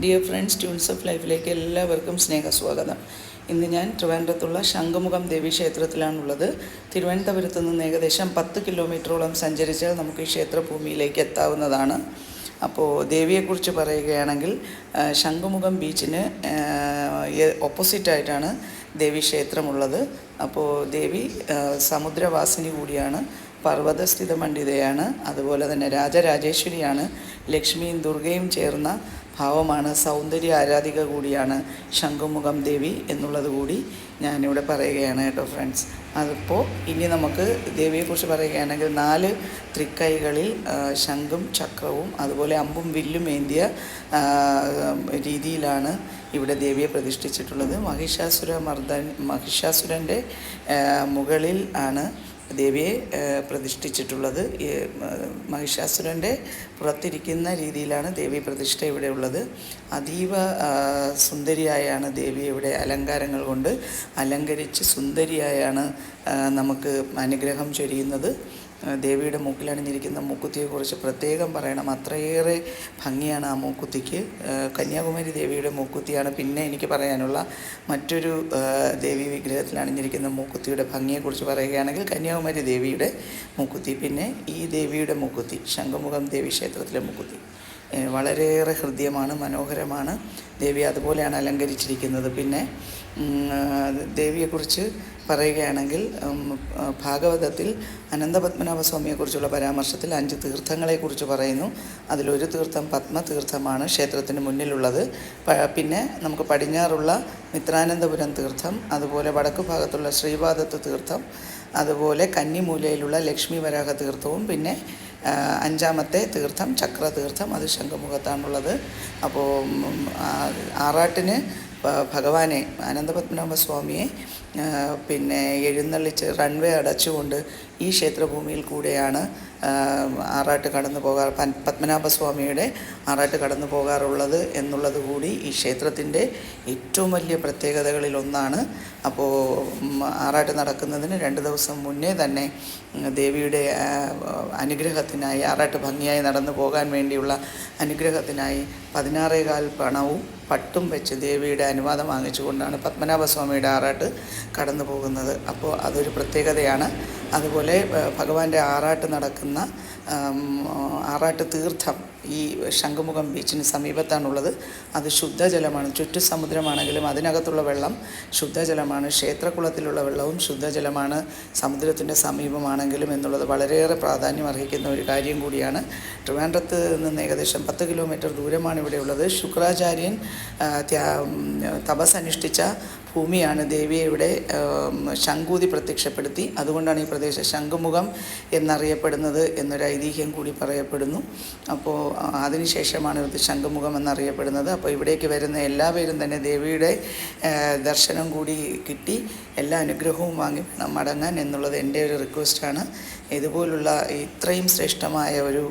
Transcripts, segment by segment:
Dear friends, tunes of ലൈഫിലേക്ക് എല്ലാവർക്കും സ്നേഹസ്വാഗതം. ഇന്ന് ഞാൻ ട്രിവാൻഡ്രത്തുള്ള ശംഖുമുഖം ദേവി ക്ഷേത്രത്തിലാണുള്ളത്. തിരുവനന്തപുരത്ത് നിന്ന് ഏകദേശം 10 കിലോമീറ്ററോളം സഞ്ചരിച്ചാൽ നമുക്ക് ഈ ക്ഷേത്രഭൂമിയിലേക്ക് എത്താവുന്നതാണ്. അപ്പോൾ ദേവിയെക്കുറിച്ച് പറയുകയാണെങ്കിൽ ശംഖുമുഖം ബീച്ചിന് ഓപ്പോസിറ്റായിട്ടാണ് ദേവി ക്ഷേത്രമുള്ളത്. അപ്പോൾ ദേവി സമുദ്രവാസിനി കൂടിയാണ്, പർവ്വതസ്ഥിത മണ്ഡിതയാണ്, അതുപോലെ തന്നെ രാജരാജേശ്വരിയാണ്, ലക്ഷ്മിയും ദുർഗയും ചേർന്ന ഭാവമാണ്, സൗന്ദര്യ ആരാധിക കൂടിയാണ് ശംഖുമുഖം ദേവി എന്നുള്ളത് കൂടി ഞാനിവിടെ പറയുകയാണ് കേട്ടോ ഫ്രണ്ട്സ്. അതിപ്പോൾ ഇനി നമുക്ക് ദേവിയെക്കുറിച്ച് പറയുകയാണെങ്കിൽ 4 തൃക്കൈകളിൽ ശംഖും ചക്രവും അതുപോലെ അമ്പും വില്ലും ഏന്തിയ രീതിയിലാണ് ഇവിടെ ദേവിയെ പ്രതിഷ്ഠിച്ചിട്ടുള്ളത്. മഹിഷാസുരൻ്റെ മുകളിൽ ആണ് ദേവിയെ പ്രതിഷ്ഠിച്ചിട്ടുള്ളത്. മഹിഷാസുരൻ്റെ പുറത്തിരിക്കുന്ന രീതിയിലാണ് ദേവി പ്രതിഷ്ഠ ഇവിടെ ഉള്ളത്. അതീവ സുന്ദരിയായാണ് ദേവി ഇവിടെ അലങ്കാരങ്ങൾ കൊണ്ട് അലങ്കരിച്ച് സുന്ദരിയായാണ് നമുക്ക് അനുഗ്രഹം ചൊരിയുന്നത്. ദേവിയുടെ മൂക്കിലണിഞ്ഞിരിക്കുന്ന മൂക്കുത്തിയെക്കുറിച്ച് പ്രത്യേകം പറയണം. അത്രയേറെ ഭംഗിയാണ് ആ മൂക്കുത്തിക്ക്. കന്യാകുമാരി ദേവിയുടെ മൂക്കുത്തിയാണ് പിന്നെ എനിക്ക് പറയാനുള്ള മറ്റൊരു ദേവി വിഗ്രഹത്തിൽ അണിഞ്ഞിരിക്കുന്ന മൂക്കുത്തിയുടെ ഭംഗിയെക്കുറിച്ച് പറയുകയാണെങ്കിൽ കന്യാകുമാരി ദേവിയുടെ മൂക്കുത്തി, പിന്നെ ഈ ദേവിയുടെ മൂക്കുത്തി, ശംഖുമുഖം ദേവി ക്ഷേത്രത്തിലെ മൂക്കുത്തി വളരെയേറെ ഹൃദ്യമാണ്, മനോഹരമാണ്. ദേവി അതുപോലെയാണ് അലങ്കരിച്ചിരിക്കുന്നത്. പിന്നെ ദേവിയെക്കുറിച്ച് പറയുകയാണെങ്കിൽ ഭാഗവതത്തിൽ അനന്തപത്മനാഭസ്വാമിയെക്കുറിച്ചുള്ള പരാമർശത്തിൽ 5 തീർത്ഥങ്ങളെക്കുറിച്ച് പറയുന്നു. അതിലൊരു തീർത്ഥം പത്മതീർത്ഥമാണ് ക്ഷേത്രത്തിന് മുന്നിലുള്ളത്. പിന്നെ നമുക്ക് പടിഞ്ഞാറുള്ള മിത്രാനന്തപുരം തീർത്ഥം, അതുപോലെ വടക്ക് ഭാഗത്തുള്ള ശ്രീപാദത്ത് തീർത്ഥം, അതുപോലെ കന്നിമൂലയിലുള്ള ലക്ഷ്മി വരാഹ തീർത്ഥവും, പിന്നെ 5ാമത്തെ തീർത്ഥം ചക്രതീർത്ഥം, അത് ശംഖുമുഖത്താണുള്ളത്. അപ്പോൾ ആറാട്ടിന് ഭഗവാനെ അനന്തപത്മനാഭസ്വാമിയെ പിന്നെ എഴുന്നള്ളിച്ച് റൺവേ അടച്ചുകൊണ്ട് ഈ ക്ഷേത്രഭൂമിയിൽ കൂടെയാണ് ആറാട്ട് കടന്നു പോകാറ്, പത്മനാഭസ്വാമിയുടെ ആറാട്ട് കടന്നു പോകാറുള്ളത് എന്നുള്ളത് കൂടി ഈ ക്ഷേത്രത്തിൻ്റെ ഏറ്റവും വലിയ പ്രത്യേകതകളിലൊന്നാണ്. അപ്പോൾ ആറാട്ട് നടക്കുന്നതിന് 2 ദിവസം മുന്നേ തന്നെ ദേവിയുടെ അനുഗ്രഹത്തിനായി, ആറാട്ട് ഭംഗിയായി നടന്നു പോകാൻ വേണ്ടിയുള്ള അനുഗ്രഹത്തിനായി 16.25 പണവും പട്ടും വെച്ച് ദേവിയുടെ അനുവാദം വാങ്ങിച്ചുകൊണ്ടാണ് പത്മനാഭസ്വാമിയുടെ ആറാട്ട് കടന്നു പോകുന്നത്. അപ്പോൾ അതൊരു പ്രത്യേകതയാണ്. അതുപോലെ ഭഗവാന്റെ ആറാട്ട് നടക്കുന്ന ആറാട്ട് തീർത്ഥം ഈ ശംഖുമുഖം ബീച്ചിന് സമീപത്താണുള്ളത്. അത് ശുദ്ധജലമാണ്. ചുറ്റു സമുദ്രമാണെങ്കിലും അതിനകത്തുള്ള വെള്ളം ശുദ്ധജലമാണ്. ക്ഷേത്രകുളത്തിലുള്ള വെള്ളവും ശുദ്ധജലമാണ്, സമുദ്രത്തിൻ്റെ സമീപമാണെങ്കിലും എന്നുള്ളത് വളരെയേറെ പ്രാധാന്യം അർഹിക്കുന്ന ഒരു കാര്യം കൂടിയാണ്. ട്രിവാൻഡ്രത്ത് നിന്ന് ഏകദേശം 10 കിലോമീറ്റർ ദൂരമാണ് ഇവിടെയുള്ളത്. ശുക്രാചാര്യൻ തപസ്സനുഷ്ഠിച്ച ഭൂമിയാണ്. ദേവിയെ ഇവിടെ ശംഖൂതി പ്രത്യക്ഷപ്പെടുത്തി. അതുകൊണ്ടാണ് ഈ പ്രദേശം ശംഖുമുഖം എന്നറിയപ്പെടുന്നത് എന്നൊരു ഐതിഹ്യം കൂടി പറയപ്പെടുന്നു. അപ്പോൾ അതിനുശേഷമാണ് ഇത് ശംഖുമുഖം എന്നറിയപ്പെടുന്നത്. അപ്പോൾ ഇവിടേക്ക് വരുന്ന എല്ലാവരും തന്നെ ദേവിയുടെ ദർശനം കൂടി കിട്ടി എല്ലാ അനുഗ്രഹവും വാങ്ങി മടങ്ങാൻ എന്നുള്ളത് എൻ്റെ ഒരു റിക്വസ്റ്റാണ്. ഇതുപോലുള്ള ഇത്രയും ശ്രേഷ്ഠമായ ഒരു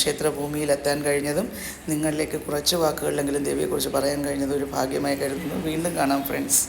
ക്ഷേത്രഭൂമിയിലെത്താൻ കഴിഞ്ഞതും നിങ്ങളിലേക്ക് കുറച്ച് വാക്കുകളിലെങ്കിലും ദേവിയെക്കുറിച്ച് പറയാൻ കഴിഞ്ഞതും ഒരു ഭാഗ്യമായി കരുതുന്നു. വീണ്ടും കാണാം ഫ്രണ്ട്സ്.